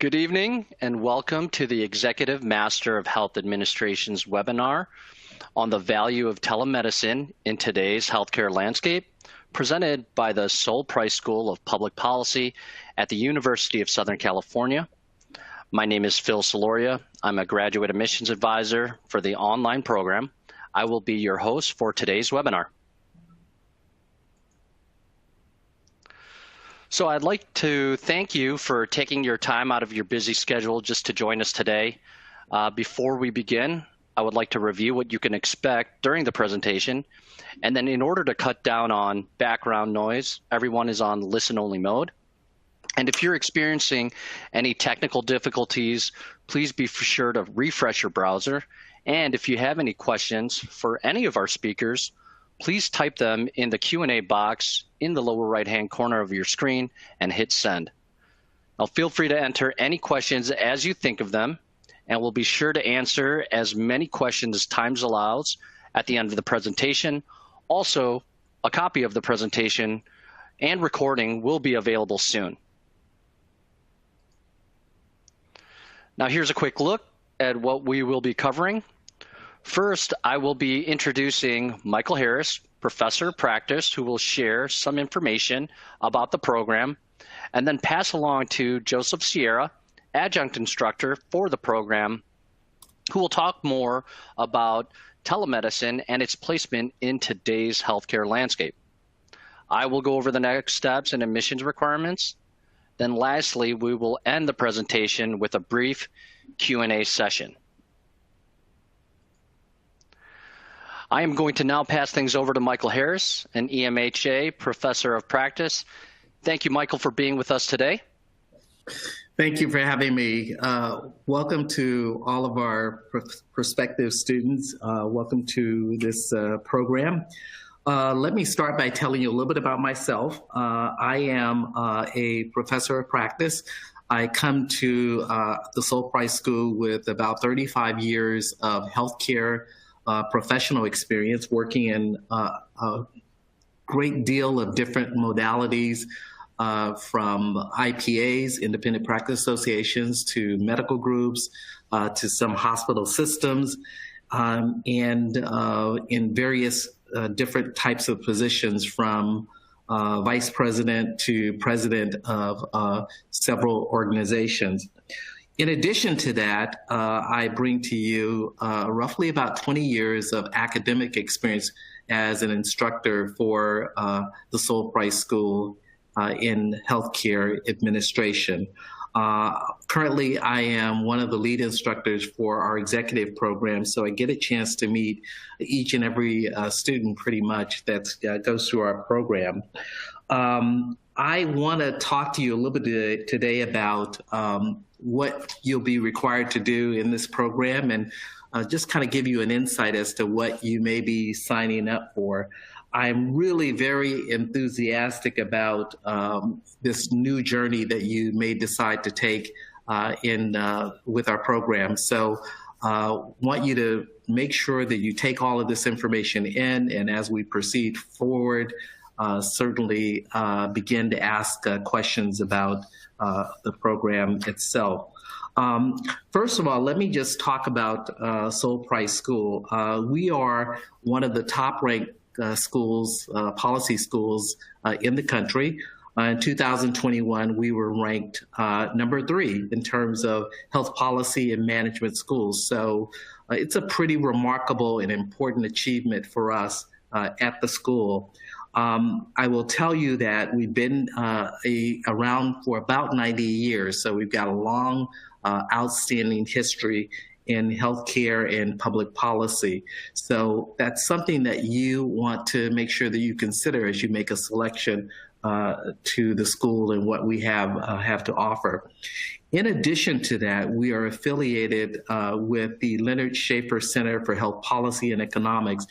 Good evening and welcome to the Executive Master of Health Administration's webinar on the value of telemedicine in today's healthcare landscape, presented by the Sol Price School of Public Policy at the University of Southern California. My name is Phil Soloria. I'm a graduate admissions advisor for the online program. I will be your host for today's webinar. So I'd like to thank you for taking your time out of your busy schedule just to join us today. Before we begin, I would like to review what you can expect during the presentation. And then in order to cut down on background noise, everyone is on listen-only mode. And if you're experiencing any technical difficulties, please be sure to refresh your browser. And if you have any questions for any of our speakers, please type them in the Q&A box in the lower right-hand corner of your screen and hit send. Now feel free to enter any questions as you think of them, and we'll be sure to answer as many questions as time allows at the end of the presentation. Also, a copy of the presentation and recording will be available soon. Now here's a quick look at what we will be covering. First, I will be introducing Michael Harris, Professor of Practice, who will share some information about the program, and then pass along to Joseph Sierra, Adjunct Instructor for the program, who will talk more about telemedicine and its placement in today's healthcare landscape. I will go over the next steps and admissions requirements. Then lastly, we will end the presentation with a brief Q&A session. I am going to now pass things over to Michael Harris, an EMHA Professor of Practice. Thank you, Michael, for being with us today. Thank you for having me. Welcome to all of our prospective students. Welcome to this program. Let me start by telling you a little bit about myself. I am a professor of practice. I come to the Sol Price School with about 35 years of healthcare professional experience, working in a great deal of different modalities, from IPAs, independent practice associations, to medical groups, to some hospital systems, and in various different types of positions, from vice president to president of several organizations. In addition to that, I bring to you roughly about 20 years of academic experience as an instructor for the Sol Price School in healthcare administration. Currently, I am one of the lead instructors for our executive program, so I get a chance to meet each and every student pretty much that goes through our program. I want to talk to you a little bit today about what you'll be required to do in this program, and just kind of give you an insight as to what you may be signing up for. I'm really very enthusiastic about this new journey that you may decide to take with our program. So want you to make sure that you take all of this information in, and as we proceed forward, certainly begin to ask questions about the program itself. First of all, let me just talk about Sol Price School. We are one of the top-ranked schools, policy schools in the country. In 2021, we were ranked number 3 in terms of health policy and management schools. So it's a pretty remarkable and important achievement for us at the school. I will tell you that we've been around for about 90 years, so we've got a long, outstanding history in healthcare and public policy. So that's something that you want to make sure that you consider as you make a selection to the school and what we have to offer. In addition to that, we are affiliated with the Leonard Schaefer Center for Health Policy and Economics,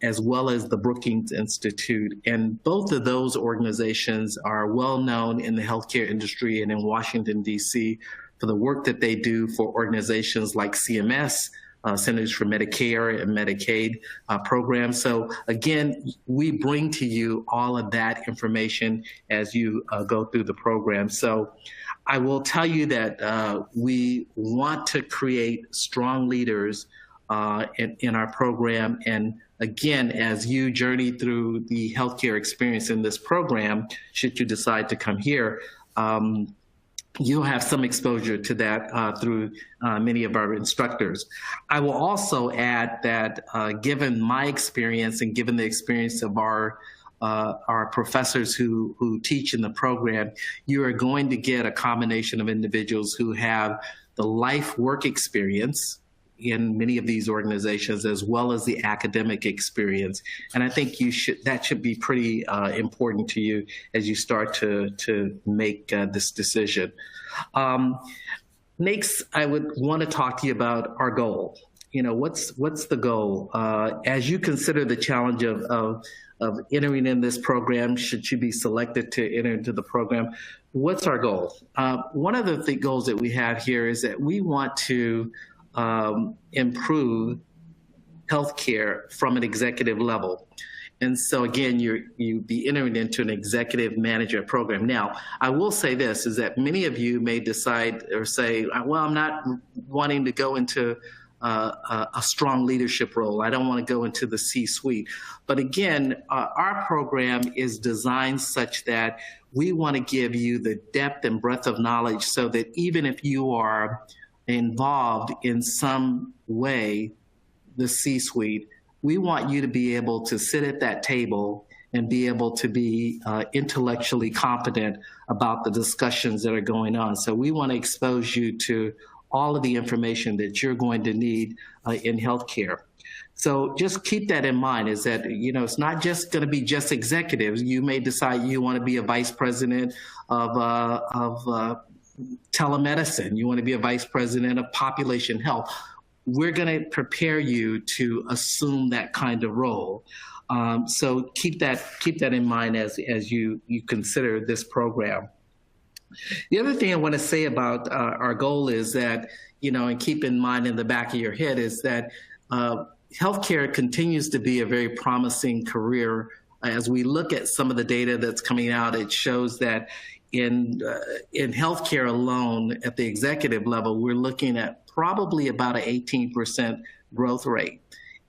as well as the Brookings Institute. And both of those organizations are well known in the healthcare industry and in Washington, D.C. for the work that they do for organizations like CMS, Centers for Medicare and Medicaid programs. So again, we bring to you all of that information as you go through the program. So I will tell you that we want to create strong leaders in our program. And again, as you journey through the healthcare experience in this program, should you decide to come here, you'll have some exposure to that through many of our instructors. I will also add that given my experience and given the experience of our professors who teach in the program, you are going to get a combination of individuals who have the life work experience in many of these organizations, as well as the academic experience. And I think that should be pretty important to you as you start to make this decision. Next, I would want to talk to you about our goal. What's the goal? As you consider the challenge of entering in this program, should you be selected to enter into the program, what's our goal? One of the goals that we have here is that we want to improve healthcare from an executive level. And so again, you'd be entering into an executive manager program. Now, I will say this, is that many of you may decide or say, well, I'm not wanting to go into a strong leadership role. I don't want to go into the C-suite. But again, our program is designed such that we want to give you the depth and breadth of knowledge so that even if you are involved in some way, the C-suite, we want you to be able to sit at that table and be able to be intellectually competent about the discussions that are going on. So we want to expose you to all of the information that you're going to need in healthcare. So just keep that in mind, is that, it's not just going to be just executives. You may decide you want to be a vice president of telemedicine. You want to be a vice president of population health. We're going to prepare you to assume that kind of role. So keep that in mind as you consider this program. The other thing I want to say about our goal is that, and keep in mind in the back of your head, is that healthcare continues to be a very promising career. As we look at some of the data that's coming out, it shows that in healthcare alone, at the executive level, we're looking at probably about an 18% growth rate.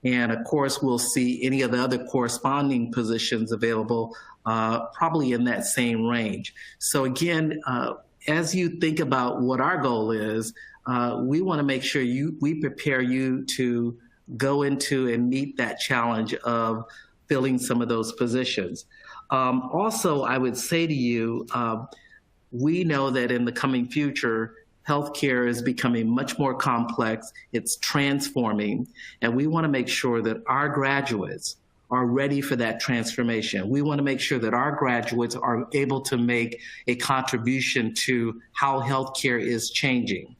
And of course, we'll see any of the other corresponding positions available probably in that same range. So again, as you think about what our goal is, we want to make sure we prepare you to go into and meet that challenge of filling some of those positions. Also, I would say to you, we know that in the coming future, healthcare is becoming much more complex. It's transforming, and we want to make sure that our graduates are ready for that transformation. We want to make sure that our graduates are able to make a contribution to how healthcare is changing.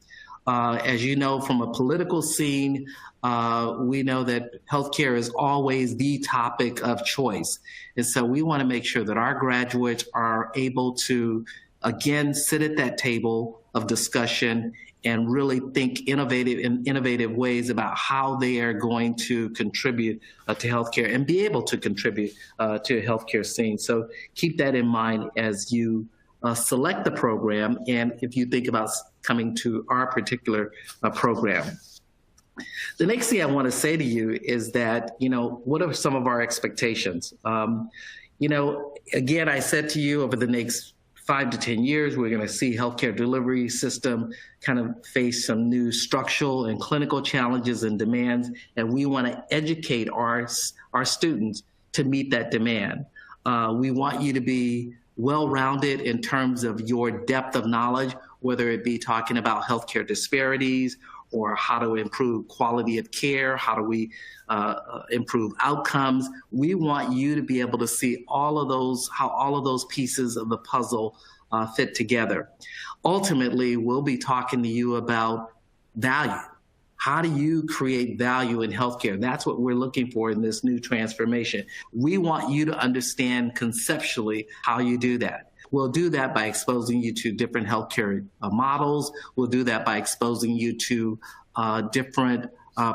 As you know, from a political scene, we know that healthcare is always the topic of choice. And so we want to make sure that our graduates are able to, again, sit at that table of discussion and really think in innovative ways about how they are going to contribute to healthcare and be able to contribute to a healthcare scene. So keep that in mind as you select the program and if you think about coming to our particular program. The next thing I want to say to you is that, what are some of our expectations? Again, I said to you over the next 5 to 10 years, we're going to see healthcare delivery system kind of face some new structural and clinical challenges and demands, and we want to educate our students to meet that demand. We want you to be well-rounded in terms of your depth of knowledge, whether it be talking about healthcare disparities or how to improve quality of care, how do we improve outcomes. We want you to be able to see how all of those pieces of the puzzle fit together. Ultimately, we'll be talking to you about value. How do you create value in healthcare? That's what we're looking for in this new transformation. We want you to understand conceptually how you do that. We'll do that by exposing you to different healthcare models. We'll do that by exposing you to different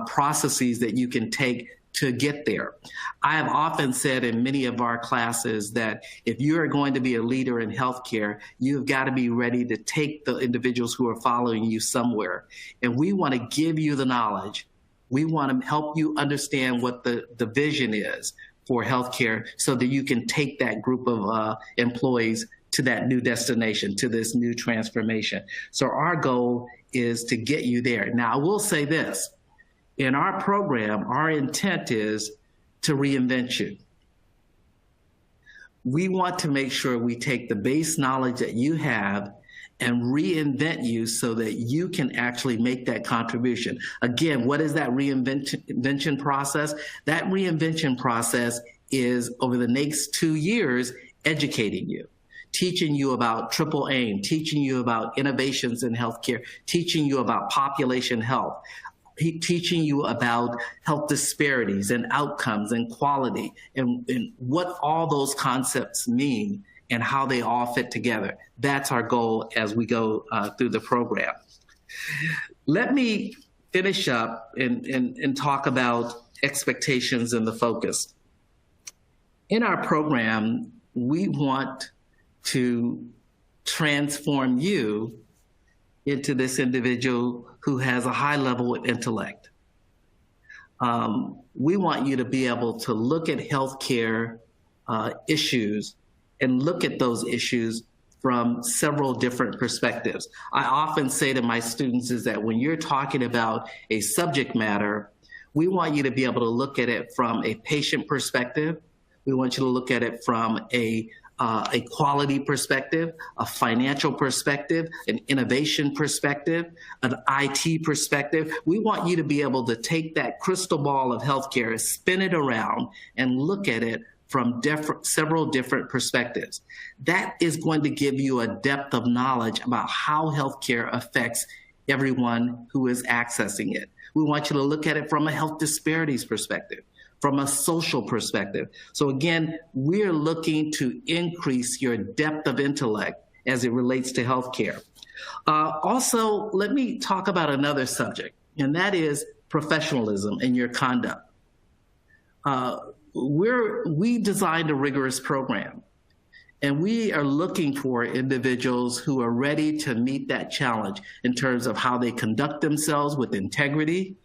processes that you can take to get there. I have often said in many of our classes that if you're going to be a leader in healthcare, you've got to be ready to take the individuals who are following you somewhere. And we want to give you the knowledge. We want to help you understand what the vision is for healthcare so that you can take that group of employees to that new destination, to this new transformation. So our goal is to get you there. Now, I will say this. In our program, our intent is to reinvent you. We want to make sure we take the base knowledge that you have and reinvent you so that you can actually make that contribution. Again, what is that reinvention process? That reinvention process is, over the next 2 years, educating you, teaching you about triple aim, teaching you about innovations in healthcare, teaching you about population health, teaching you about health disparities and outcomes and quality and what all those concepts mean and how they all fit together. That's our goal as we go through the program. Let me finish up and talk about expectations and the focus. In our program, we want to transform you into this individual who has a high level of intellect. We want you to be able to look at healthcare issues and look at those issues from several different perspectives. I often say to my students is that when you're talking about a subject matter, we want you to be able to look at it from a patient perspective. We want you to look at it from a quality perspective, a financial perspective, an innovation perspective, an IT perspective. We want you to be able to take that crystal ball of healthcare, spin it around, and look at it from several different perspectives. That is going to give you a depth of knowledge about how healthcare affects everyone who is accessing it. We want you to look at it from a health disparities perspective, from a social perspective. So again, we're looking to increase your depth of intellect as it relates to healthcare. Also, let me talk about another subject, and that is professionalism in your conduct. We designed a rigorous program, and we are looking for individuals who are ready to meet that challenge in terms of how they conduct themselves with integrity.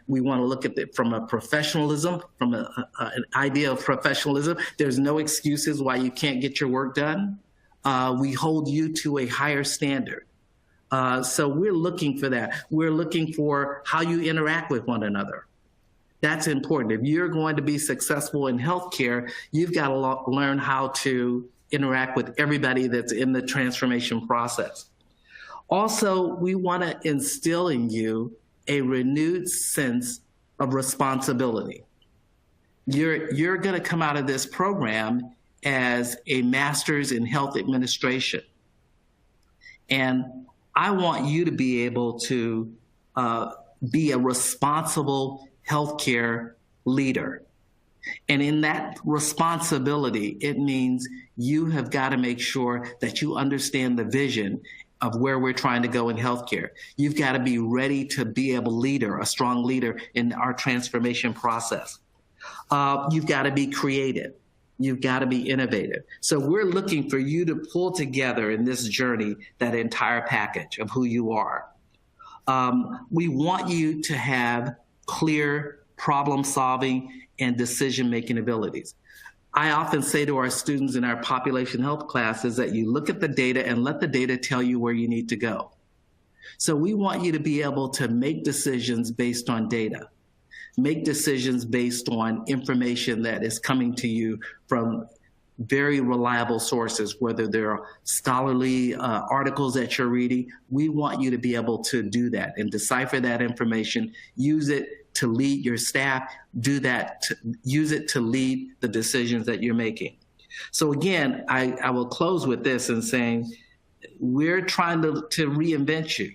We want to look at it from a professionalism, from an idea of professionalism. There's no excuses why you can't get your work done. We hold you to a higher standard. So we're looking for that. We're looking for how you interact with one another. That's important. If you're going to be successful in healthcare, you've got to learn how to interact with everybody that's in the transformation process. Also, we want to instill in you a renewed sense of responsibility. You're going to come out of this program as a master's in health administration. And I want you to be able to be a responsible healthcare leader. And in that responsibility, it means you have got to make sure that you understand the vision of where we're trying to go in healthcare. You've got to be ready to be a strong leader in our transformation process. You've got to be creative. You've got to be innovative. So we're looking for you to pull together in this journey that entire package of who you are. We want you to have clear problem-solving and decision-making abilities. I often say to our students in our population health classes that you look at the data and let the data tell you where you need to go. So we want you to be able to make decisions based on data, make decisions based on information that is coming to you from very reliable sources, whether they're scholarly articles that you're reading. We want you to be able to do that and decipher that information, use it to lead your staff, use it to lead the decisions that you're making. So again, I will close with this and saying, we're trying to reinvent you.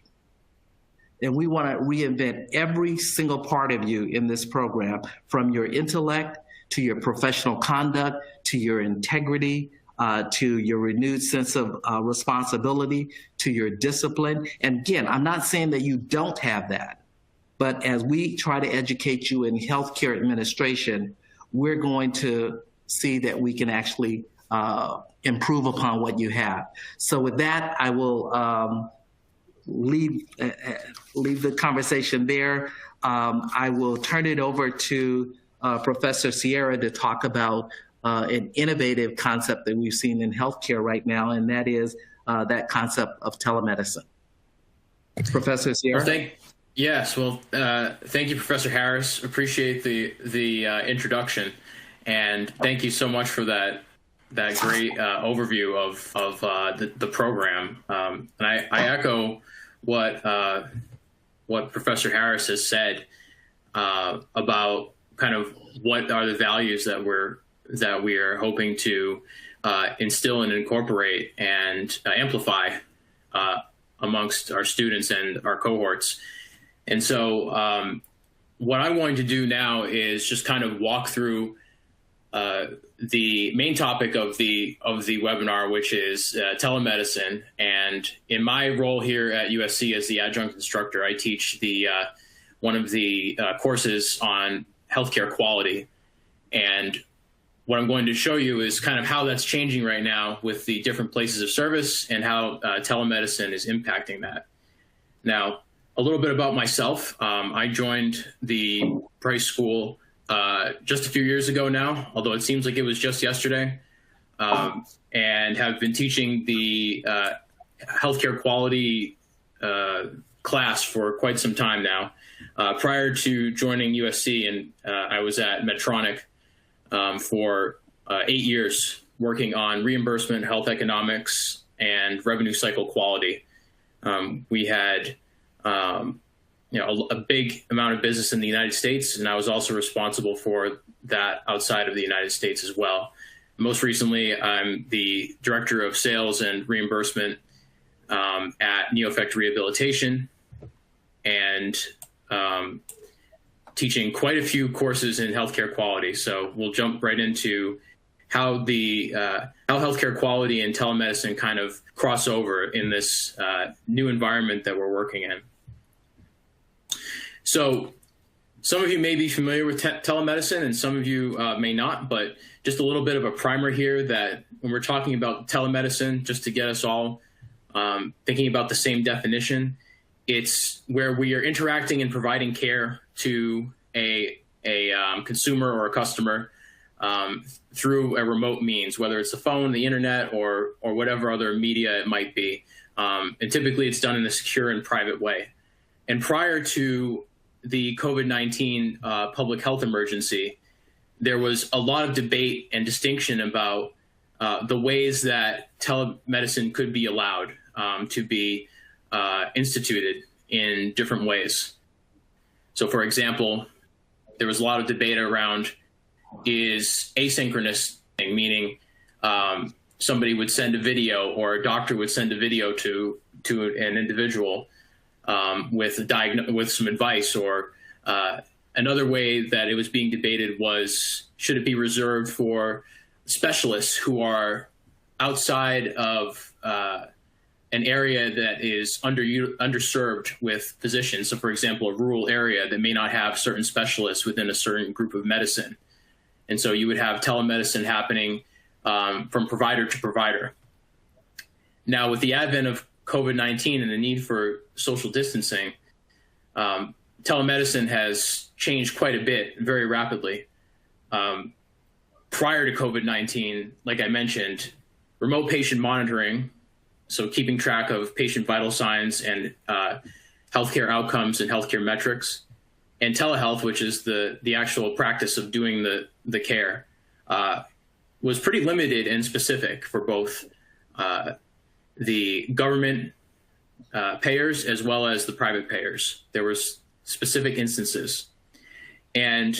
And we want to reinvent every single part of you in this program, from your intellect to your professional conduct, to your integrity, to your renewed sense of responsibility, to your discipline. And again, I'm not saying that you don't have that. But as we try to educate you in healthcare administration, we're going to see that we can actually improve upon what you have. So with that, I will leave the conversation there. I will turn it over to Professor Sierra to talk about an innovative concept that we've seen in healthcare right now, and that is that concept of telemedicine. Professor Sierra? Thank you, Professor Harris. Appreciate the introduction, and thank you so much for that great overview of the program. And I echo what Professor Harris has said about kind of what are the values that we are hoping to instill and incorporate and amplify amongst our students and our cohorts. And so what I'm going to do now is just kind of walk through the main topic of the webinar, which is telemedicine. And in my role here at USC as the adjunct instructor, I teach one of the courses on healthcare quality. And what I'm going to show you is kind of how that's changing right now with the different places of service and how telemedicine is impacting that. Now, a little bit about myself. I joined the Price School just a few years ago now, although it seems like it was just yesterday, and have been teaching the healthcare quality class for quite some time now. Prior to joining USC, and I was at Medtronic for 8 years, working on reimbursement, health economics, and revenue cycle quality. We had a big amount of business in the United States, and I was also responsible for that outside of the United States as well. Most recently, I'm the Director of Sales and Reimbursement at NeoEffect Rehabilitation, and teaching quite a few courses in healthcare quality. So we'll jump right into how healthcare quality and telemedicine kind of cross over in this new environment that we're working in. So some of you may be familiar with telemedicine and some of you may not, but just a little bit of a primer here that when we're talking about telemedicine, just to get us all thinking about the same definition, it's where we are interacting and providing care to a consumer or a customer through a remote means, whether it's the phone, the internet, or whatever other media it might be. And typically it's done in a secure and private way. And prior to the COVID-19 public health emergency, there was a lot of debate and distinction about the ways that telemedicine could be allowed to be instituted in different ways. So, for example, there was a lot of debate around, is asynchronous, meaning somebody would send a video or a doctor would send a video to an individual with some advice, or another way that it was being debated was, should it be reserved for specialists who are outside of an area that is underserved with physicians. So, for example, a rural area that may not have certain specialists within a certain group of medicine. And so you would have telemedicine happening from provider to provider. Now, with the advent of COVID-19 and the need for social distancing, telemedicine has changed quite a bit very rapidly. Prior to COVID-19, like I mentioned, remote patient monitoring, so keeping track of patient vital signs and healthcare outcomes and healthcare metrics, and telehealth, which is the actual practice of doing the care, was pretty limited and specific for both the government payers as well as the private payers. There was specific instances. And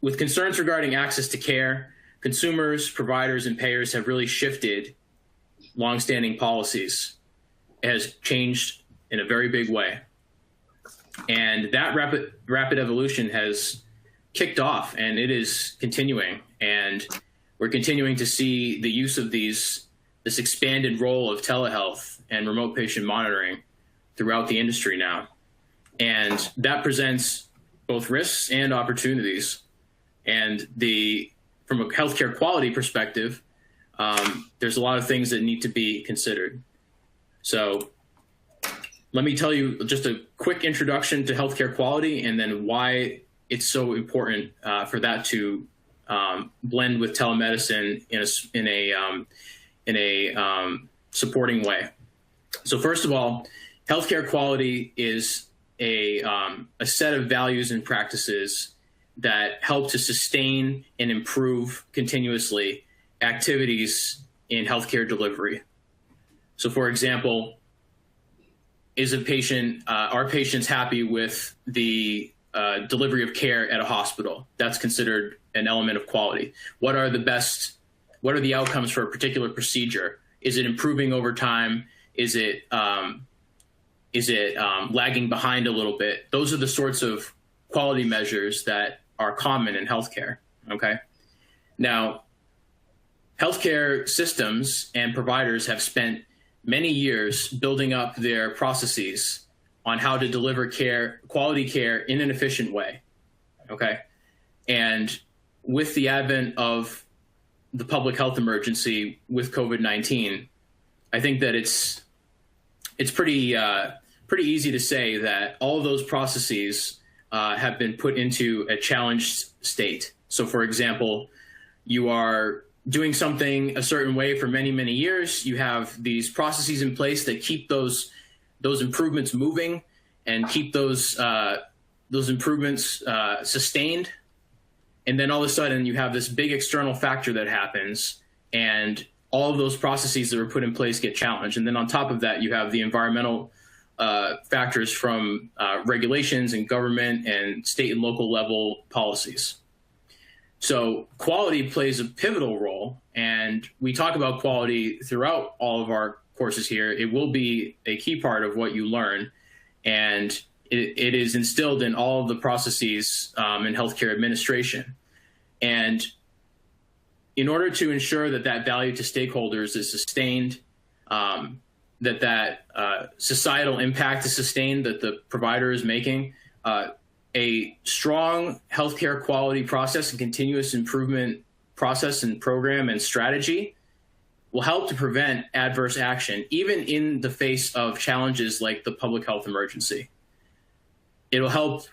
with concerns regarding access to care, consumers, providers, and payers have really shifted longstanding policies. It has changed in a very big way. And that rapid evolution has kicked off, and it is continuing. And we're continuing to see the use of this expanded role of telehealth and remote patient monitoring throughout the industry now. And that presents both risks and opportunities. And from a healthcare quality perspective, there's a lot of things that need to be considered. So let me tell you just a quick introduction to healthcare quality and then why it's so important for that to blend with telemedicine in a supporting way. So first of all, healthcare quality is a set of values and practices that help to sustain and improve continuously activities in healthcare delivery. So for example, are patients happy with the delivery of care at a hospital? That's considered an element of quality. What are the outcomes for a particular procedure? Is it improving over time? Is it lagging behind a little bit? Those are the sorts of quality measures that are common in healthcare. Okay. Now, healthcare systems and providers have spent many years building up their processes on how to deliver quality care in an efficient way. Okay. And with the advent of the public health emergency with COVID-19, I think that it's pretty easy to say that all of those processes have been put into a challenged state. So for example, you are doing something a certain way for many, many years. You have these processes in place that keep those improvements moving and keep those improvements sustained. And then all of a sudden you have this big external factor that happens and all of those processes that were put in place get challenged. And then on top of that, you have the environmental factors from regulations and government and state and local level policies. So quality plays a pivotal role, and we talk about quality throughout all of our courses here. It will be a key part of what you learn, and it is instilled in all of the processes in healthcare administration. And in order to ensure that that value to stakeholders is sustained, that societal impact is sustained that the provider is making, a strong healthcare quality process and continuous improvement process and program and strategy will help to prevent adverse action, even in the face of challenges like the public health emergency. It'll help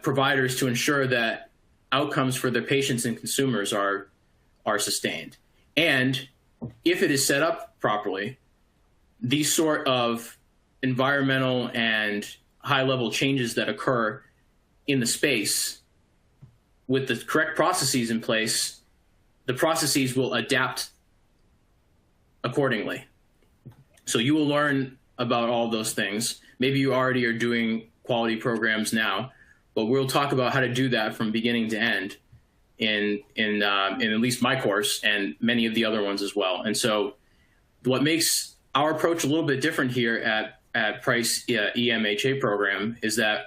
providers to ensure that outcomes for their patients and consumers are sustained. And if it is set up properly, these sort of environmental and high-level changes that occur in the space, with the correct processes in place, the processes will adapt accordingly. So you will learn about all those things. Maybe you already are doing quality programs now, but we'll talk about how to do that from beginning to end in at least my course and many of the other ones as well. And so what makes our approach a little bit different here at Price EMHA program is that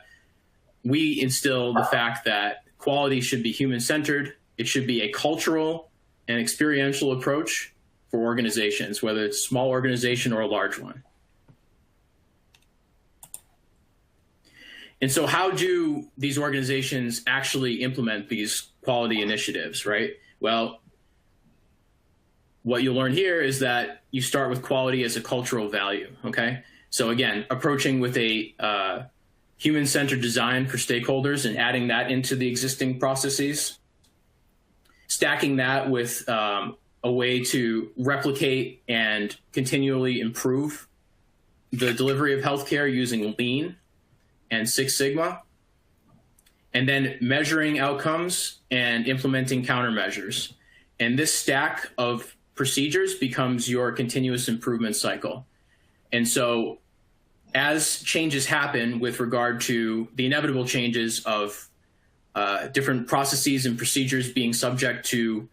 we instill the fact that quality should be human-centered. It should be a cultural and experiential approach for organizations, whether it's a small organization or a large one. And so how do these organizations actually implement these quality initiatives, right? Well, what you'll learn here is that you start with quality as a cultural value, okay? So again, approaching with a human-centered design for stakeholders and adding that into the existing processes, stacking that with a way to replicate and continually improve the delivery of healthcare using Lean and Six Sigma, and then measuring outcomes and implementing countermeasures. And this stack of procedures becomes your continuous improvement cycle. And so as changes happen with regard to the inevitable changes of different processes and procedures being subject to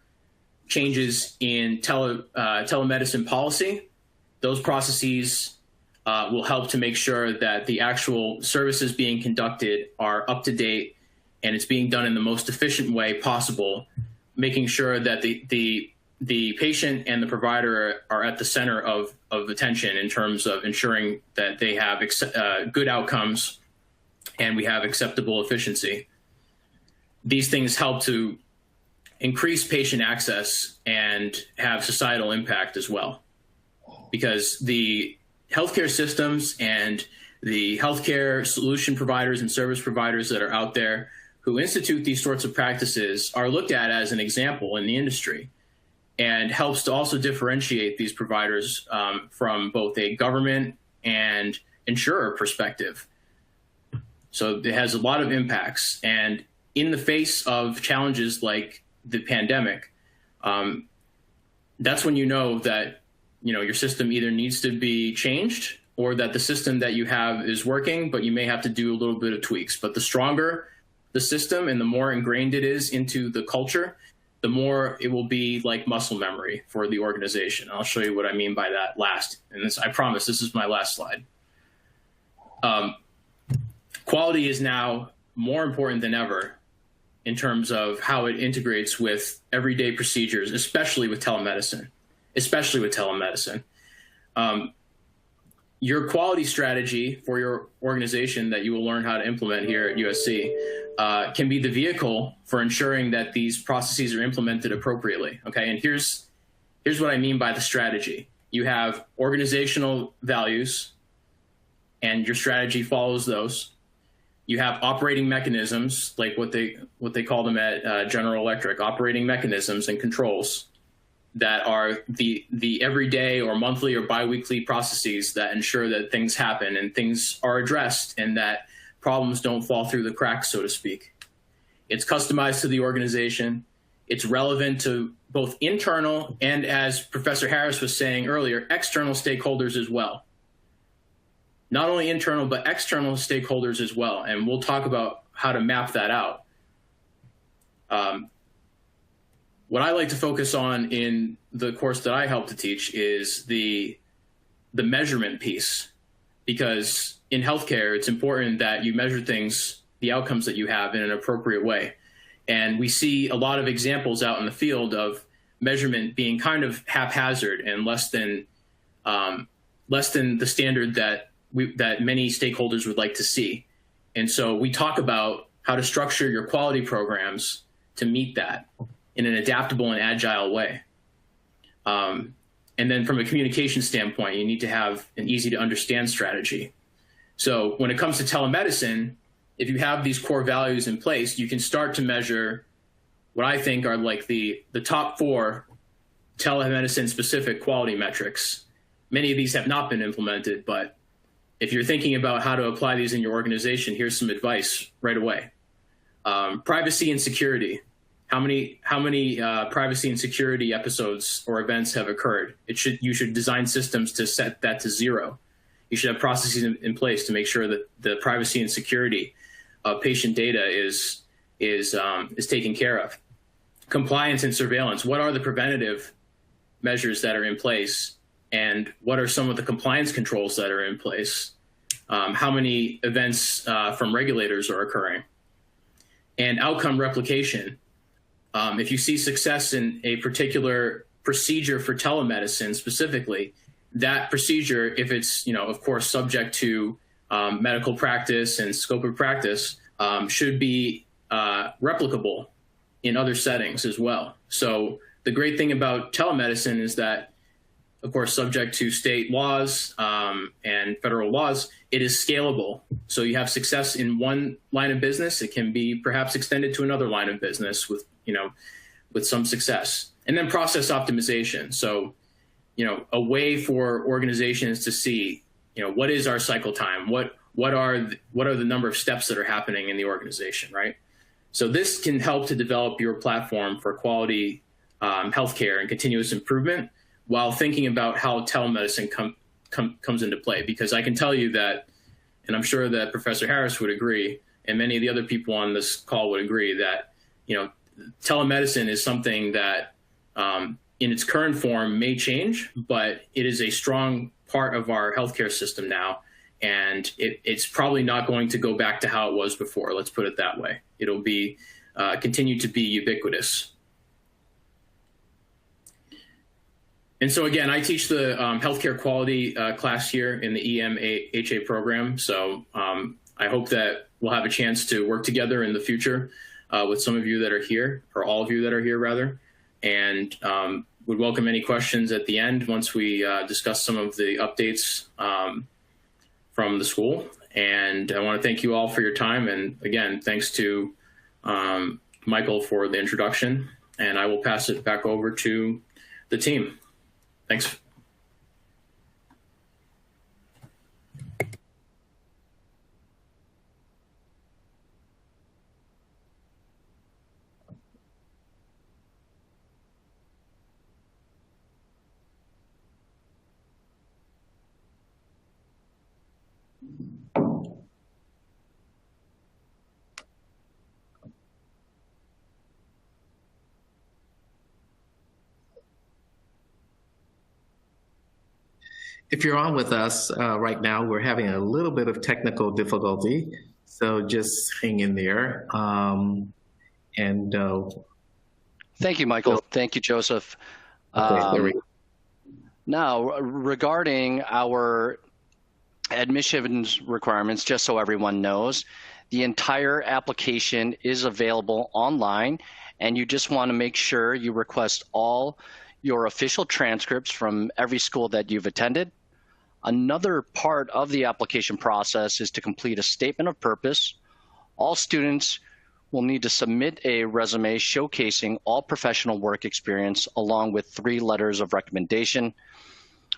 changes in telemedicine policy, those processes will help to make sure that the actual services being conducted are up to date and it's being done in the most efficient way possible, making sure that the patient and the provider are at the center of attention in terms of ensuring that they have good outcomes and we have acceptable efficiency. These things help to increase patient access and have societal impact as well, because the healthcare systems and the healthcare solution providers and service providers that are out there who institute these sorts of practices are looked at as an example in the industry, and helps to also differentiate these providers from both a government and insurer perspective. So it has a lot of impacts. And in the face of challenges like the pandemic, that's when you know that your system either needs to be changed, or that the system that you have is working, but you may have to do a little bit of tweaks. But the stronger the system and the more ingrained it is into the culture, the more it will be like muscle memory for the organization. I'll show you what I mean by that last. And I promise this is my last slide. Quality is now more important than ever in terms of how it integrates with everyday procedures, especially with telemedicine. Your quality strategy for your organization that you will learn how to implement here at USC can be the vehicle for ensuring that these processes are implemented appropriately. Okay, and here's what I mean by the strategy. You have organizational values, and your strategy follows those. You have operating mechanisms, like what they call them at General Electric, operating mechanisms and controls that are the everyday or monthly or biweekly processes that ensure that things happen and things are addressed and that problems don't fall through the cracks, so to speak. It's customized to the organization. It's relevant to both internal and, as Professor Harris was saying earlier, external stakeholders as well. Not only internal, but external stakeholders as well. And we'll talk about how to map that out. What I like to focus on in the course that I help to teach is the measurement piece, because in healthcare, it's important that you measure things, the outcomes that you have, in an appropriate way. And we see a lot of examples out in the field of measurement being kind of haphazard and less than the standard that many stakeholders would like to see. And so we talk about how to structure your quality programs to meet that in an adaptable and agile way. And then from a communication standpoint, you need to have an easy to understand strategy. So when it comes to telemedicine, if you have these core values in place, you can start to measure what I think are like the top 4 telemedicine specific quality metrics. Many of these have not been implemented, but if you're thinking about how to apply these in your organization, here's some advice right away. Privacy and security. How many privacy and security episodes or events have occurred? You should design systems to set that to 0. You should have processes in place to make sure that the privacy and security of patient data is taken care of. Compliance and surveillance. What are the preventative measures that are in place, and what are some of the compliance controls that are in place? How many events from regulators are occurring? And outcome replication. If you see success in a particular procedure for telemedicine specifically, that procedure, if it's, of course, subject to medical practice and scope of practice, should be replicable in other settings as well. So the great thing about telemedicine is that, of course, subject to state laws and federal laws, it is scalable. So you have success in one line of business, it can be perhaps extended to another line of business with some success. And then process optimization. So, a way for organizations to see, what is our cycle time? What are the number of steps that are happening in the organization, right? So this can help to develop your platform for quality healthcare and continuous improvement while thinking about how telemedicine comes into play. Because I can tell you that, and I'm sure that Professor Harris would agree, and many of the other people on this call would agree that, telemedicine is something that in its current form may change, but it is a strong part of our healthcare system now. And it's probably not going to go back to how it was before. Let's put it that way. It'll be continue to be ubiquitous. And so again, I teach the healthcare quality class here in the EMHA program. So I hope that we'll have a chance to work together in the future with some of you that are here, or all of you that are here rather, and would welcome any questions at the end once we discuss some of the updates from the school. And I want to thank you all for your time. And again, thanks to Michael for the introduction. And I will pass it back over to the team. Thanks. If you're on with us right now, we're having a little bit of technical difficulty, so just hang in there. Thank you, Michael. Thank you, Joseph. Okay, there we go. Now, regarding our admissions requirements, just so everyone knows, the entire application is available online, and you just want to make sure you request all your official transcripts from every school that you've attended. Another part of the application process is to complete a statement of purpose. All students will need to submit a resume showcasing all professional work experience along with 3 letters of recommendation.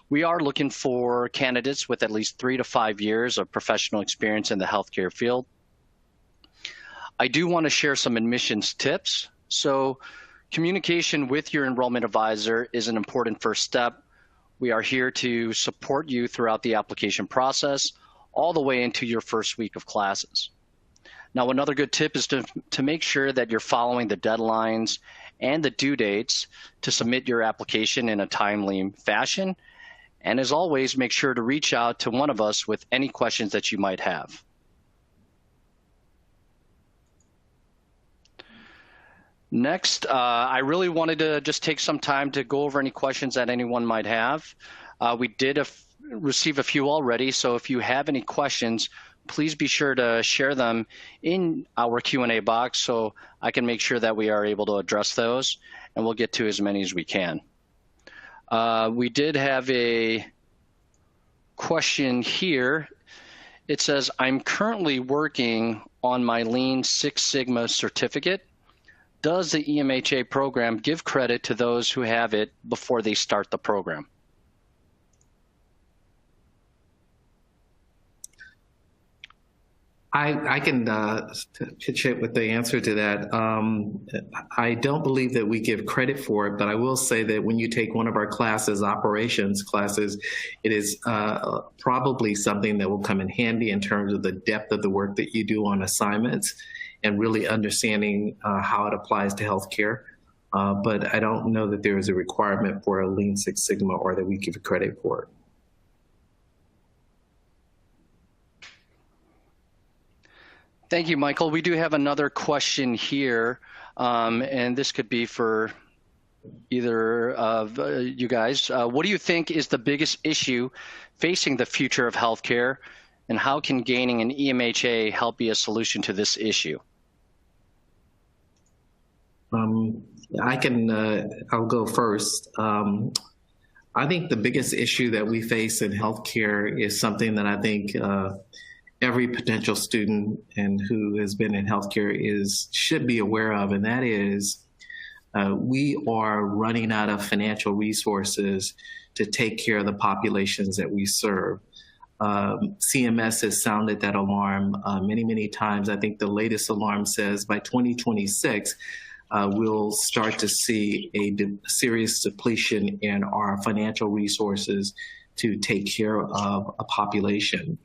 We are looking for candidates with at least 3 to 5 years of professional experience in the healthcare field. I do want to share some admissions tips. So communication with your enrollment advisor is an important first step. We are here to support you throughout the application process, all the way into your first week of classes. Now, another good tip is to make sure that you're following the deadlines and the due dates to submit your application in a timely fashion. And as always, make sure to reach out to one of us with any questions that you might have. Next, I really wanted to just take some time to go over any questions that anyone might have. We did receive a few already, so if you have any questions, please be sure to share them in our Q&A box so I can make sure that we are able to address those, and we'll get to as many as we can. We did have a question here. It says, I'm currently working on my Lean Six Sigma certificate. Does the EMHA program give credit to those who have it before they start the program? I can pitch it with the answer to that. I don't believe that we give credit for it, but I will say that when you take one of our classes, operations classes, it is probably something that will come in handy in terms of the depth of the work that you do on assignments and really understanding how it applies to healthcare. But I don't know that there is a requirement for a Lean Six Sigma or that we give credit for it. Thank you, Michael. We do have another question here, and this could be for either of you guys. What do you think is the biggest issue facing the future of healthcare, and how can gaining an EMHA help be a solution to this issue? I'll go first. I think the biggest issue that we face in healthcare is something that I think every potential student and who has been in healthcare should be aware of, and that is we are running out of financial resources to take care of the populations that we serve. CMS has sounded that alarm many, many times. I think the latest alarm says by 2026, we'll start to see a serious depletion in our financial resources to take care of a population.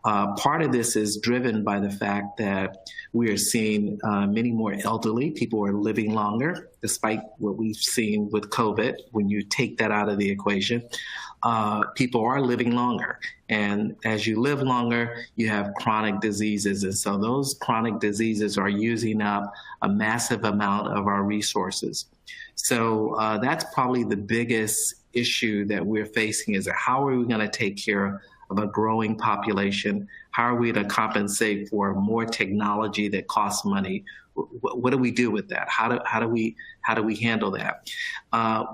Part of this is driven by the fact that we are seeing many more elderly. People are living longer, despite what we've seen with COVID. When you take that out of the equation, people are living longer. And as you live longer, you have chronic diseases. And so those chronic diseases are using up a massive amount of our resources. So that's probably the biggest issue that we're facing, is how are we going to take care of a growing population? How are we to compensate for more technology that costs money? What do we do with that? How do we handle that?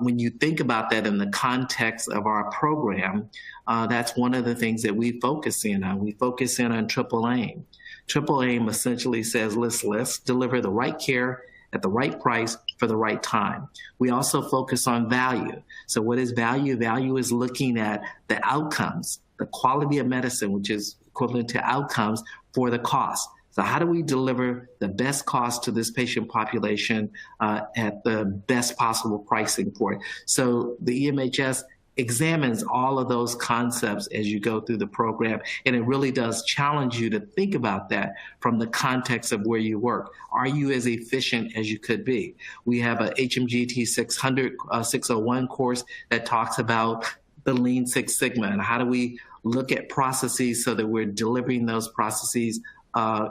When you think about that in the context of our program, that's one of the things that we focus in on. We focus in on triple aim. Triple aim essentially says, let's deliver the right care at the right price for the right time. We also focus on value. So what is value? Value is looking at the outcomes, the quality of medicine, which is equivalent to outcomes for the cost. So how do we deliver the best cost to this patient population at the best possible pricing for it? So the EMHS examines all of those concepts as you go through the program, and it really does challenge you to think about that from the context of where you work. Are you as efficient as you could be? We have a HMGT 601 course that talks about the Lean Six Sigma, and how do we look at processes so that we're delivering those processes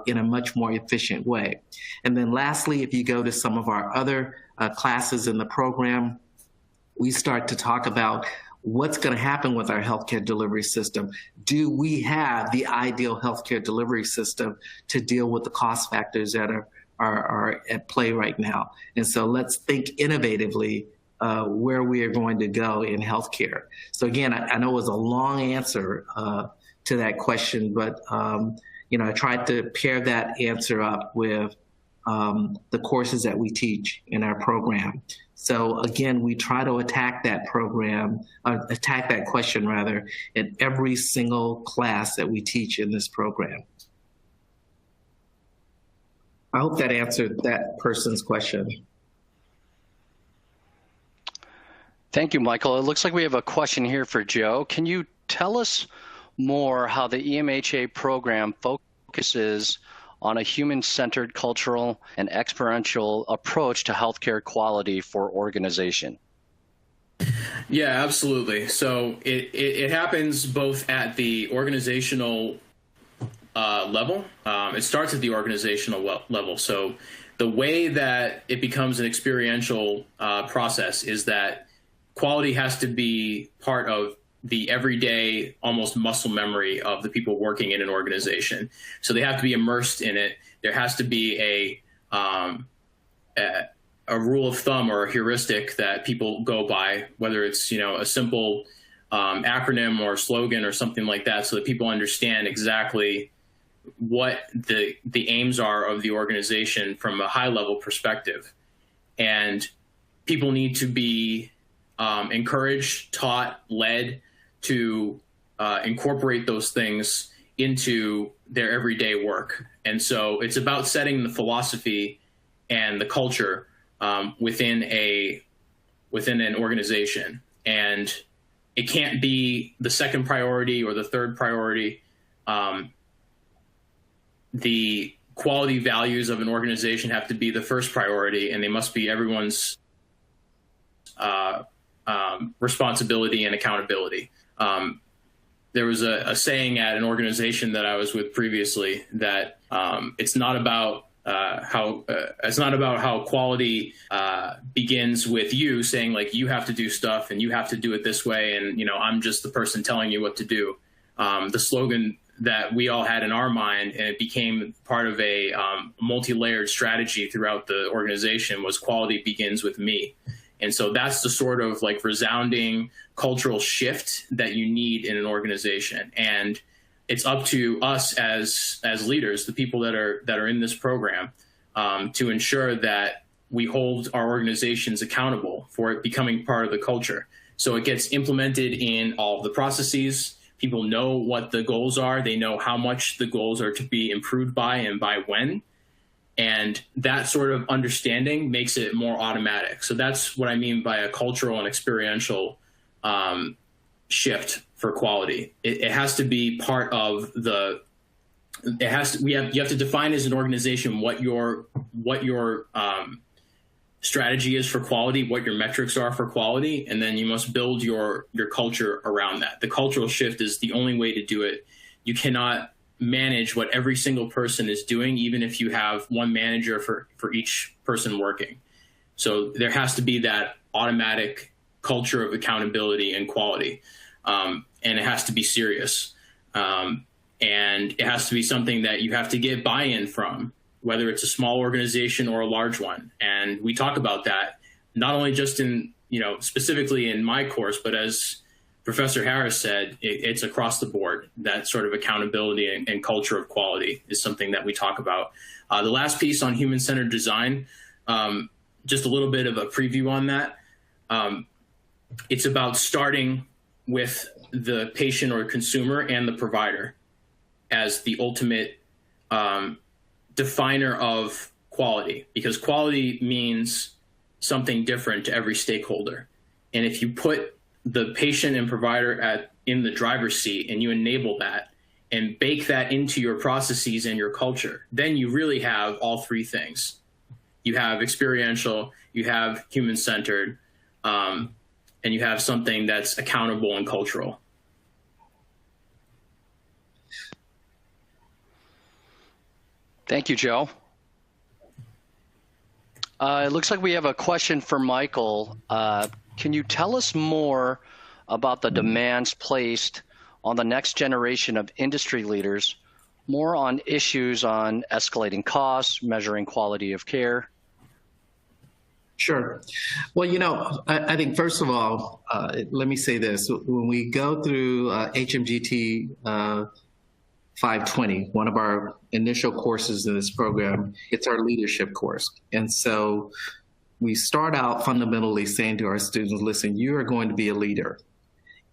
in a much more efficient way. And then lastly, if you go to some of our other classes in the program, we start to talk about what's going to happen with our healthcare delivery system. Do we have the ideal healthcare delivery system to deal with the cost factors that are at play right now? And so let's think innovatively where we are going to go in healthcare. So again, I know it was a long answer to that question, but I tried to pair that answer up with the courses that we teach in our program. So again, we try to attack that question rather, in every single class that we teach in this program. I hope that answered that person's question. Thank you, Michael. It looks like we have a question here for Joe. Can you tell us more how the EMHA program focuses on a human-centered, cultural, and experiential approach to healthcare quality for organization? Yeah, absolutely. So it happens both at the organizational level. It starts at the organizational level. So the way that it becomes an experiential process is that quality has to be part of the everyday, almost muscle memory of the people working in an organization. So they have to be immersed in it. There has to be a rule of thumb or a heuristic that people go by, whether it's a simple acronym or slogan or something like that, so that people understand exactly what the aims are of the organization from a high level perspective. And people need to be encouraged, taught, led to incorporate those things into their everyday work. And so it's about setting the philosophy and the culture within an organization. And it can't be the second priority or the third priority. The quality values of an organization have to be the first priority, and they must be everyone's responsibility and accountability. There was a saying at an organization that I was with previously that it's not about how quality begins with you saying, like, you have to do stuff and you have to do it this way, and I'm just the person telling you what to do. The slogan that we all had in our mind, and it became part of a multi-layered strategy throughout the organization, was quality begins with me. And so that's the sort of like resounding cultural shift that you need in an organization. And it's up to us as leaders, the people that are in this program, to ensure that we hold our organizations accountable for it becoming part of the culture. So it gets implemented in all of the processes. People know what the goals are. They know how much the goals are to be improved by and by when. And that sort of understanding makes it more automatic. So that's what I mean by a cultural and experiential shift for quality. It has to be part of the. You have to define as an organization what your strategy is for quality, what your metrics are for quality, and then you must build your culture around that. The cultural shift is the only way to do it. You cannot manage what every single person is doing, even if you have one manager for each person working. So there has to be that automatic culture of accountability and quality, and it has to be serious. And it has to be something that you have to get buy-in from, whether it's a small organization or a large one. And we talk about that, not only just in, specifically in my course, but as Professor Harris said, it's across the board. That sort of accountability and culture of quality is something that we talk about. The last piece on human-centered design, just a little bit of a preview on that. It's about starting with the patient or consumer and the provider as the ultimate definer of quality, because quality means something different to every stakeholder. And if you put the patient and provider in the driver's seat and you enable that and bake that into your processes and your culture, then you really have all three things. You have experiential, you have human-centered, and you have something that's accountable and cultural. Thank you, Joe. It looks like we have a question for Michael. Can you tell us more about the demands placed on the next generation of industry leaders, more on issues on escalating costs, measuring quality of care? Sure. Well, I think first of all, let me say this. When we go through HMGT 520, one of our initial courses in this program, it's our leadership course. And so we start out fundamentally saying to our students, listen, you are going to be a leader.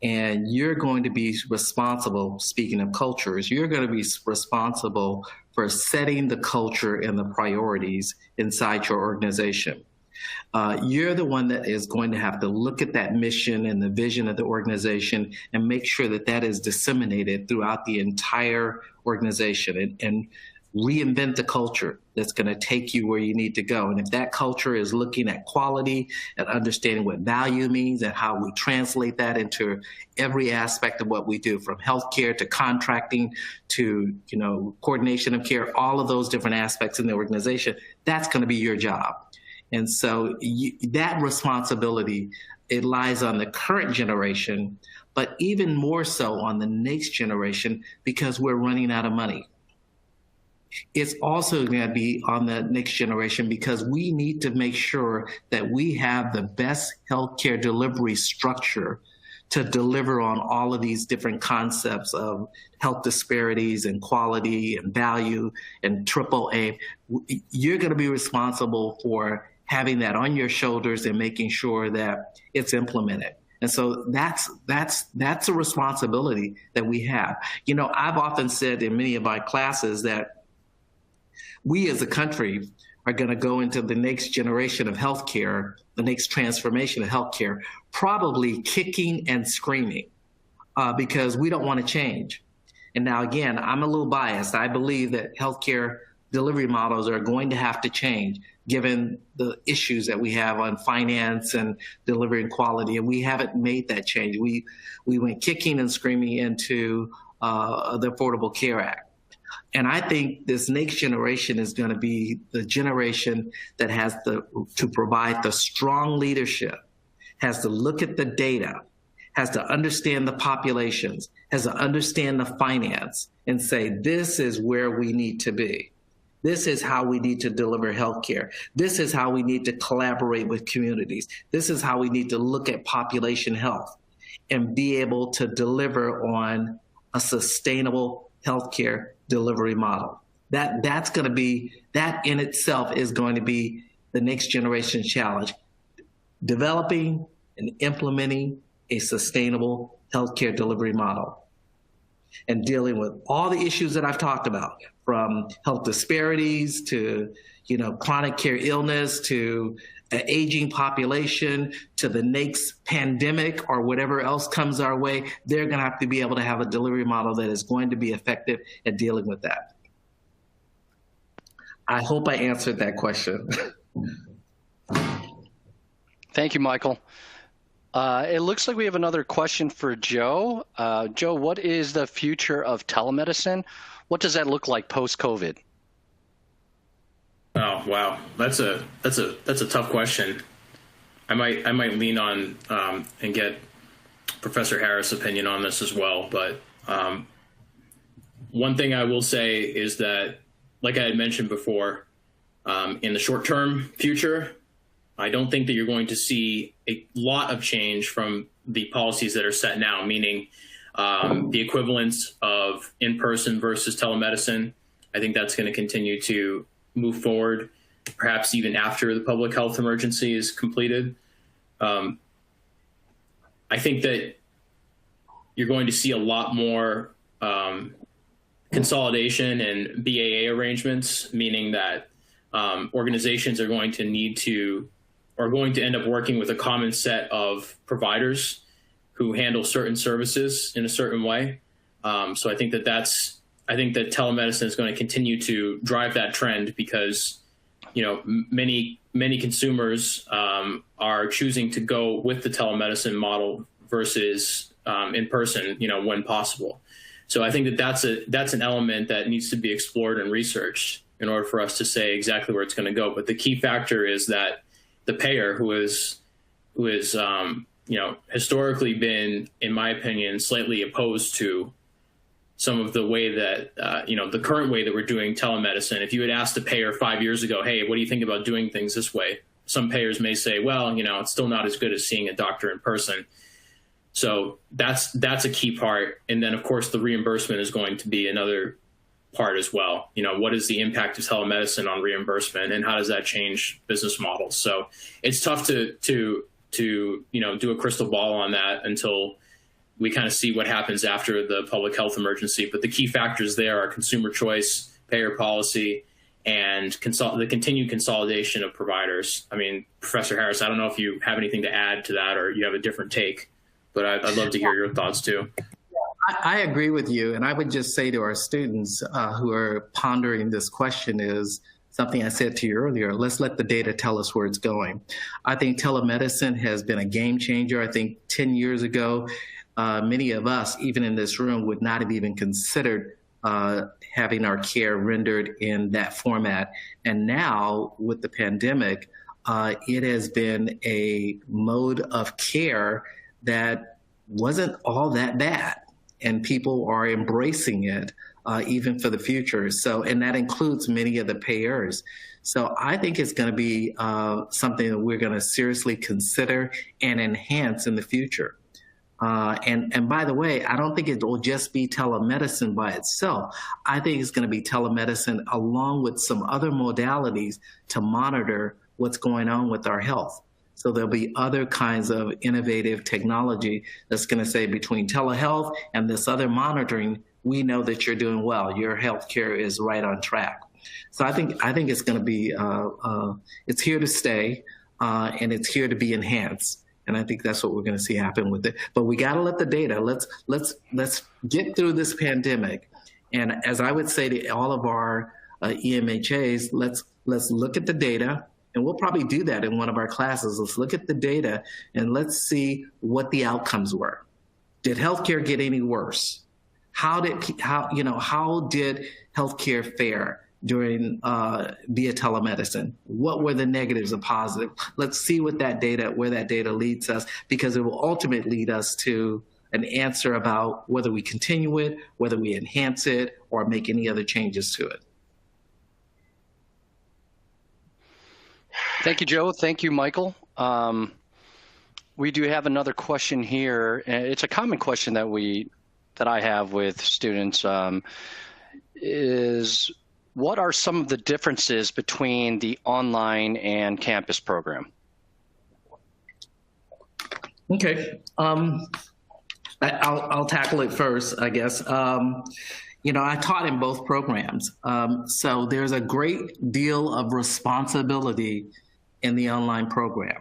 And you're going to be responsible, speaking of cultures, you're going to be responsible for setting the culture and the priorities inside your organization. You're the one that is going to have to look at that mission and the vision of the organization and make sure that that is disseminated throughout the entire organization and reinvent the culture that's going to take you where you need to go. And if that culture is looking at quality and understanding what value means and how we translate that into every aspect of what we do, from healthcare to contracting to, coordination of care, all of those different aspects in the organization, that's going to be your job. And so that responsibility, it lies on the current generation, but even more so on the next generation because we're running out of money. It's also going to be on the next generation because we need to make sure that we have the best healthcare delivery structure to deliver on all of these different concepts of health disparities and quality and value and AAA. You're going to be responsible for having that on your shoulders and making sure that it's implemented. And so that's a responsibility that we have. I've often said in many of my classes that we as a country are going to go into the next generation of healthcare, the next transformation of healthcare, probably kicking and screaming because we don't want to change. And now, again, I'm a little biased. I believe that healthcare delivery models are going to have to change given the issues that we have on finance and delivering quality. And we haven't made that change. We went kicking and screaming into the Affordable Care Act. And I think this next generation is going to be the generation that has to provide the strong leadership, has to look at the data, has to understand the populations, has to understand the finance and say, this is where we need to be. This is how we need to deliver healthcare. This is how we need to collaborate with communities. This is how we need to look at population health and be able to deliver on a sustainable healthcare delivery model. That's going to be, that in itself is going to be the next generation challenge. Developing and implementing a sustainable healthcare delivery model and dealing with all the issues that I've talked about, from health disparities to, chronic care illness to an aging population to the next pandemic or whatever else comes our way. They're going to have to be able to have a delivery model that is going to be effective at dealing with that. I hope I answered that question. Thank you, Michael. It looks like we have another question for Joe. Joe, what is the future of telemedicine? What does that look like post-COVID? Oh, wow. That's a tough question. I might lean on and get Professor Harris' opinion on this as well. But One thing I will say is that, like I had mentioned before, in the short-term future, I don't think that you're going to see a lot of change from the policies that are set now, meaning the equivalence of in-person versus telemedicine. I think that's going to continue to move forward, perhaps even after the public health emergency is completed. I think that you're going to see a lot more consolidation and BAA arrangements, meaning that organizations are going to end up working with a common set of providers who handle certain services in a certain way. So I think that telemedicine is going to continue to drive that trend because, many consumers are choosing to go with the telemedicine model versus in person, when possible. So I think that that's an element that needs to be explored and researched in order for us to say exactly where it's going to go. But the key factor is that the payer, who is historically been, in my opinion, slightly opposed to some of the way that, the current way that we're doing telemedicine. If you had asked a payer 5 years ago, hey, what do you think about doing things this way? Some payers may say, well, it's still not as good as seeing a doctor in person. So that's a key part. And then, of course, the reimbursement is going to be another part as well. What is the impact of telemedicine on reimbursement, and how does that change business models? So it's tough to do a crystal ball on that until we kind of see what happens after the public health emergency. But the key factors there are consumer choice, payer policy, and the continued consolidation of providers. I mean, Professor Harris, I don't know if you have anything to add to that or you have a different take, but I'd love to hear your thoughts too. I agree with you. And I would just say to our students who are pondering this question is something I said to you earlier, let's let the data tell us where it's going. I think telemedicine has been a game changer. I think 10 years ago, many of us, even in this room, would not have even considered having our care rendered in that format. And now with the pandemic, it has been a mode of care that wasn't all that bad. And people are embracing it even for the future. So, and that includes many of the payers. So I think it's going to be something that we're going to seriously consider and enhance in the future. And by the way, I don't think it will just be telemedicine by itself. I think it's going to be telemedicine along with some other modalities to monitor what's going on with our health. So there'll be other kinds of innovative technology that's going to say between telehealth and this other monitoring, we know that you're doing well. Your healthcare is right on track. So I think it's going to be, it's here to stay and it's here to be enhanced. And I think that's what we're going to see happen with it. But we got to let the data, let's get through this pandemic. And as I would say to all of our EMHAs, let's look at the data. And we'll probably do that in one of our classes. Let's look at the data and let's see what the outcomes were. Did healthcare get any worse? How did healthcare fare during via telemedicine? What were the negatives and positives? Let's see where that data leads us, because it will ultimately lead us to an answer about whether we continue it, whether we enhance it, or make any other changes to it. Thank you, Joe. Thank you, Michael. We do have another question here. It's a common question that I have with students is what are some of the differences between the online and campus program? Okay. I'll tackle it first, I guess. I taught in both programs. So there's a great deal of responsibility in the online program.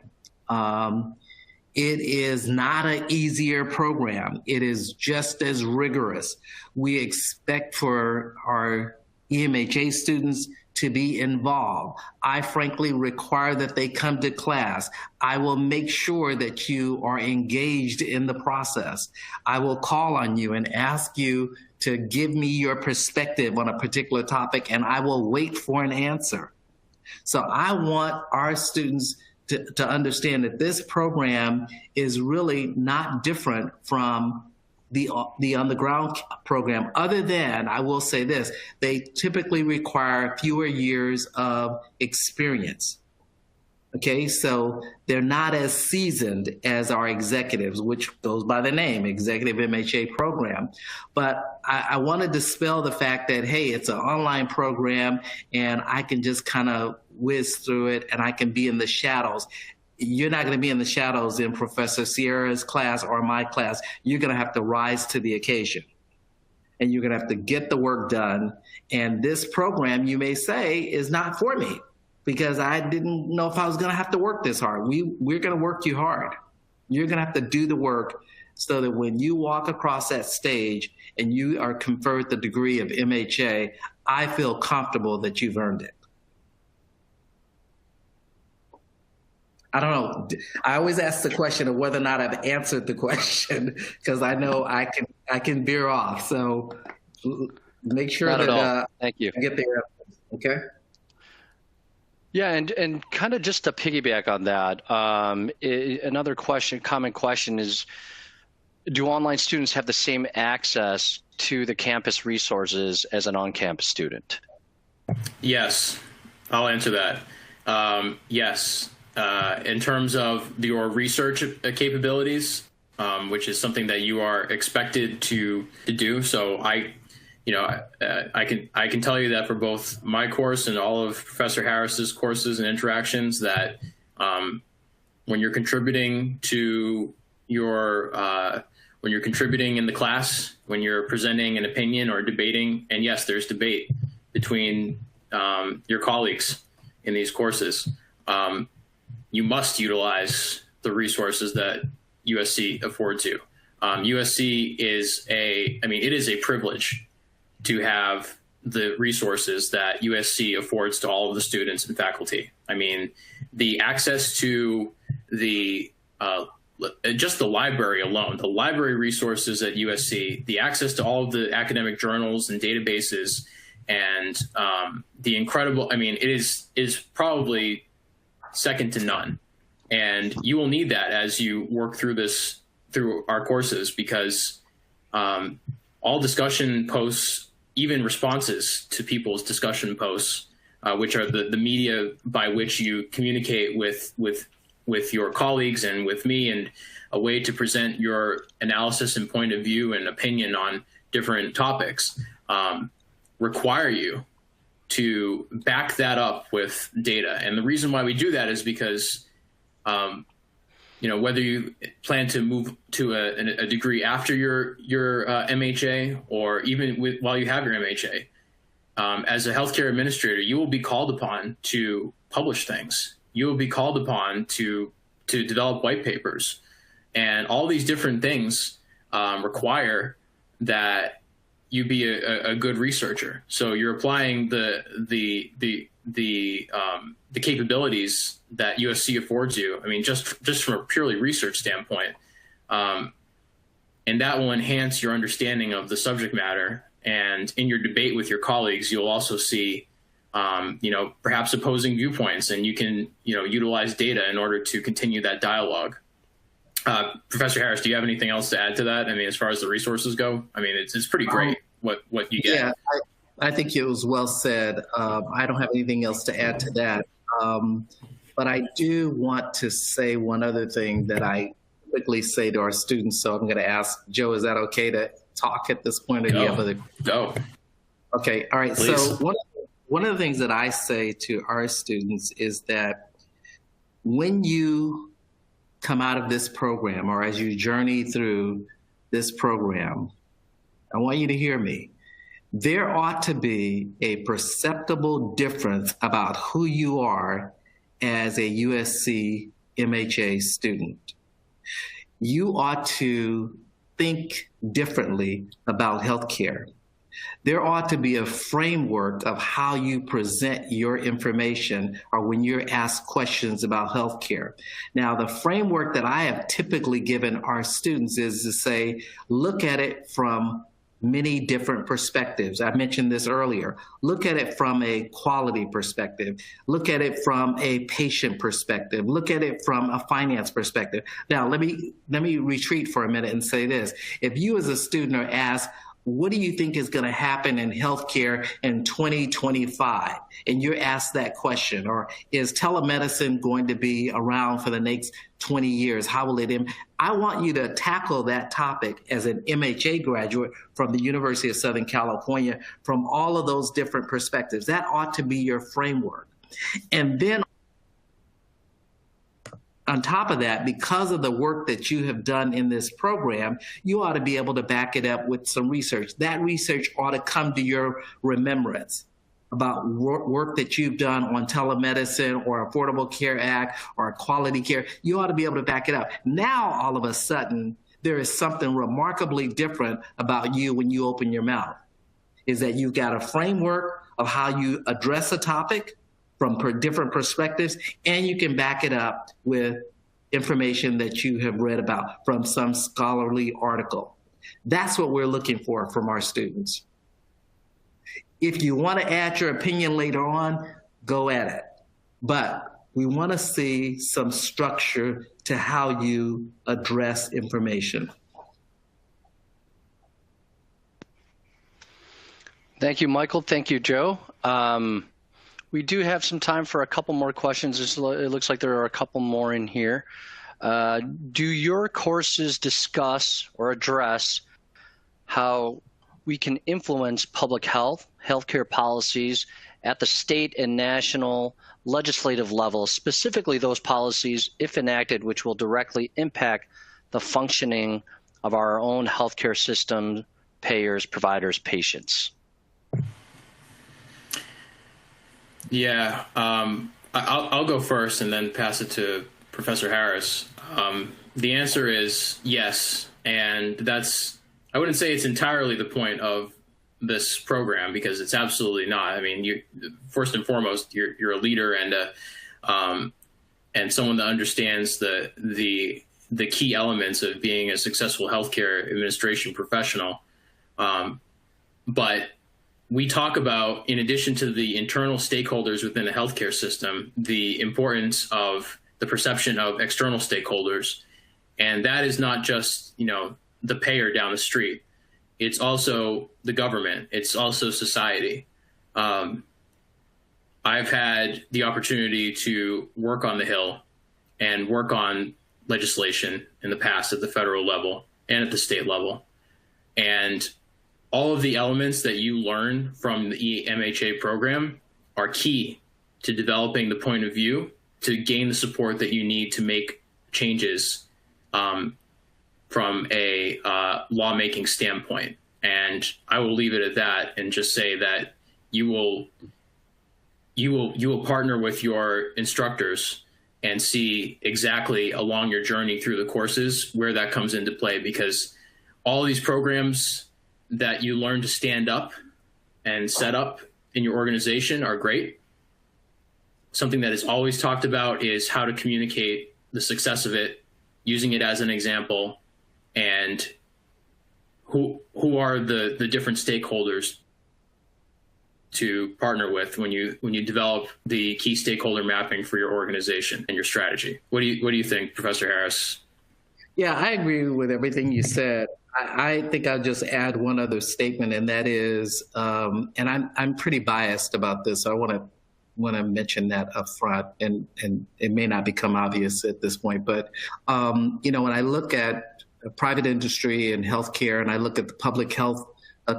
It is not an easier program. It is just as rigorous. We expect for our EMHA students to be involved. I frankly require that they come to class. I will make sure that you are engaged in the process. I will call on you and ask you to give me your perspective on a particular topic, and I will wait for an answer. So I want our students to understand that this program is really not different from the on-the-ground program, other than, I will say this, they typically require fewer years of experience. Okay, so they're not as seasoned as our executives, which goes by the name, Executive MHA Program. But I want to dispel the fact that, hey, it's an online program and I can just kind of whiz through it and I can be in the shadows. You're not going to be in the shadows in Professor Sierra's class or my class. You're going to have to rise to the occasion. And you're going to have to get the work done. And this program, you may say, is not for me, because I didn't know if I was going to have to work this hard. We're going to work you hard. You're going to have to do the work so that when you walk across that stage and you are conferred the degree of MHA, I feel comfortable that you've earned it. I don't know. I always ask the question of whether or not I've answered the question, because I know I can veer off. So make sure that Thank you. I get there. Okay. Yeah, and kind of just to piggyback on that, another common question is, do online students have the same access to the campus resources as an on-campus student? Yes, I'll answer that. Yes. In terms of your research capabilities, which is something that you are expected to do. So I can tell you that for both my course and all of Professor Harris's courses and interactions, that when you're contributing to when you're contributing in the class, when you're presenting an opinion or debating, and yes, there's debate between your colleagues in these courses, you must utilize the resources that USC affords you. USC is it is a privilege to have the resources that USC affords to all of the students and faculty. I mean, the access to just the library alone, the library resources at USC, the access to all of the academic journals and databases, and the incredible, it is probably second to none. And you will need that as you work through our courses, because all discussion posts, even responses to people's discussion posts, which are the media by which you communicate with your colleagues and with me, and a way to present your analysis and point of view and opinion on different topics, require you to back that up with data. And the reason why we do that is because, whether you plan to move to a degree after your MHA, or even while you have your MHA, as a healthcare administrator, you will be called upon to publish things. You will be called upon to develop white papers, and all these different things require that you be a good researcher. So you're applying the capabilities that USC affords you. Just from a purely research standpoint, and that will enhance your understanding of the subject matter. And in your debate with your colleagues, you'll also see, perhaps opposing viewpoints, and you can, utilize data in order to continue that dialogue. Professor Harris, do you have anything else to add to that? As far as the resources go, it's pretty great what you get. Yeah, I think it was well said. I don't have anything else to add to that. But I do want to say one other thing that I typically say to our students. So I'm going to ask Joe, is that okay to talk at this point? Or do you have other? Go. Okay. All right. Please. So one of the things that I say to our students is that when you come out of this program, or as you journey through this program, I want you to hear me. There ought to be a perceptible difference about who you are as a USC MHA student. You ought to think differently about healthcare. There ought to be a framework of how you present your information, or when you're asked questions about healthcare. Now, the framework that I have typically given our students is to say, look at it from many different perspectives. I mentioned this earlier. Look at it from a quality perspective. Look at it from a patient perspective. Look at it from a finance perspective. Now, let me retreat for a minute and say this. If you as a student are asked, what do you think is going to happen in healthcare in 2025? And you're asked that question, or is telemedicine going to be around for the next 20 years? How will it impact? I want you to tackle that topic as an MHA graduate from the University of Southern California from all of those different perspectives. That ought to be your framework. And then on top of that, because of the work that you have done in this program, you ought to be able to back it up with some research. That research ought to come to your remembrance about work that you've done on telemedicine or Affordable Care Act or quality care. You ought to be able to back it up. Now, all of a sudden, there is something remarkably different about you when you open your mouth, is that you've got a framework of how you address a topic from different perspectives, and you can back it up with information that you have read about from some scholarly article. That's what we're looking for from our students. If you want to add your opinion later on, go at it. But we want to see some structure to how you address information. Thank you, Michael. Thank you, Joe. We do have some time for a couple more questions. It looks like there are a couple more in here. Do your courses discuss or address how we can influence public health, healthcare policies at the state and national legislative level, specifically those policies, if enacted, which will directly impact the functioning of our own healthcare system, payers, providers, patients? Yeah, I'll go first and then pass it to Professor Harris. The answer is yes, and I wouldn't say it's entirely the point of this program, because it's absolutely not. I mean, you first and foremost, you're a leader and someone that understands the key elements of being a successful healthcare administration professional. But we talk about, in addition to the internal stakeholders within a healthcare system, the importance of the perception of external stakeholders. And that is not just, the payer down the street. It's also the government. It's also society. I've had the opportunity to work on the Hill and work on legislation in the past at the federal level and at the state level. And all of the elements that you learn from the EMHA program are key to developing the point of view to gain the support that you need to make changes from a lawmaking standpoint. And I will leave it at that and just say that you will partner with your instructors and see exactly along your journey through the courses where that comes into play, because all of these programs that you learn to stand up and set up in your organization are great. Something that is always talked about is how to communicate the success of it, using it as an example, and who are the different stakeholders to partner with when you develop the key stakeholder mapping for your organization and your strategy. What do you think, Professor Harris? Yeah, I agree with everything you said. I think I'll just add one other statement, and that is, and I'm pretty biased about this, so I want to mention that up front, and it may not become obvious at this point, but when I look at private industry and healthcare, and I look at the public health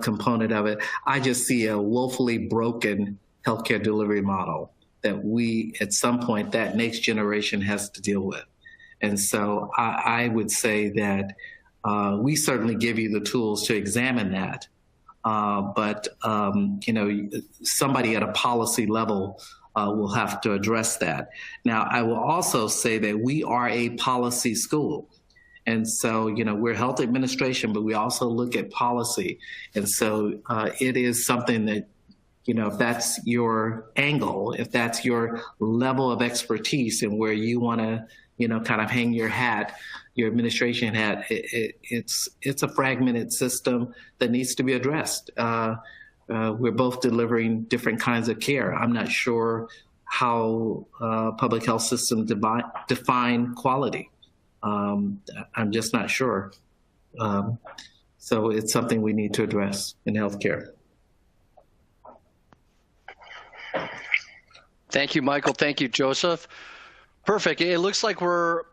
component of it, I just see a woefully broken healthcare delivery model that we, at some point, that next generation has to deal with. And so I would say that we certainly give you the tools to examine that. But somebody at a policy level will have to address that. Now, I will also say that we are a policy school. And so, we're health administration, but we also look at policy. And so it is something that, if that's your angle, if that's your level of expertise and where you want to, kind of hang your hat, your administration had, it's a fragmented system that needs to be addressed. We're both delivering different kinds of care. I'm not sure how public health systems define quality. I'm just not sure. So it's something we need to address in healthcare. Thank you, Michael. Thank you, Joseph. Perfect. It looks like we're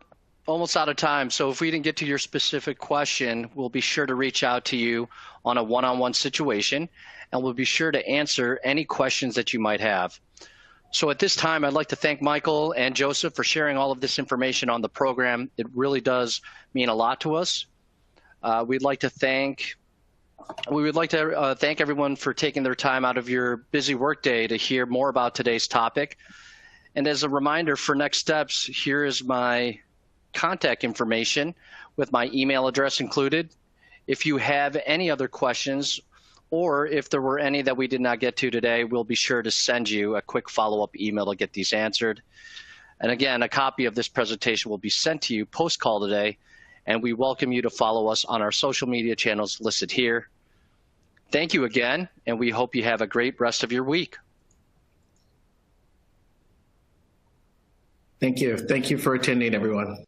almost out of time. So if we didn't get to your specific question, we'll be sure to reach out to you on a one-on-one situation, and we'll be sure to answer any questions that you might have. So at this time, I'd like to thank Michael and Joseph for sharing all of this information on the program. It really does mean a lot to us. We would like to thank everyone for taking their time out of your busy workday to hear more about today's topic. And as a reminder for next steps, here is my contact information with my email address included. If you have any other questions, or if there were any that we did not get to today, we'll be sure to send you a quick follow-up email to get these answered. And again, a copy of this presentation will be sent to you post-call today, and we welcome you to follow us on our social media channels listed here. Thank you again, and we hope you have a great rest of your week. Thank you. Thank you for attending, everyone.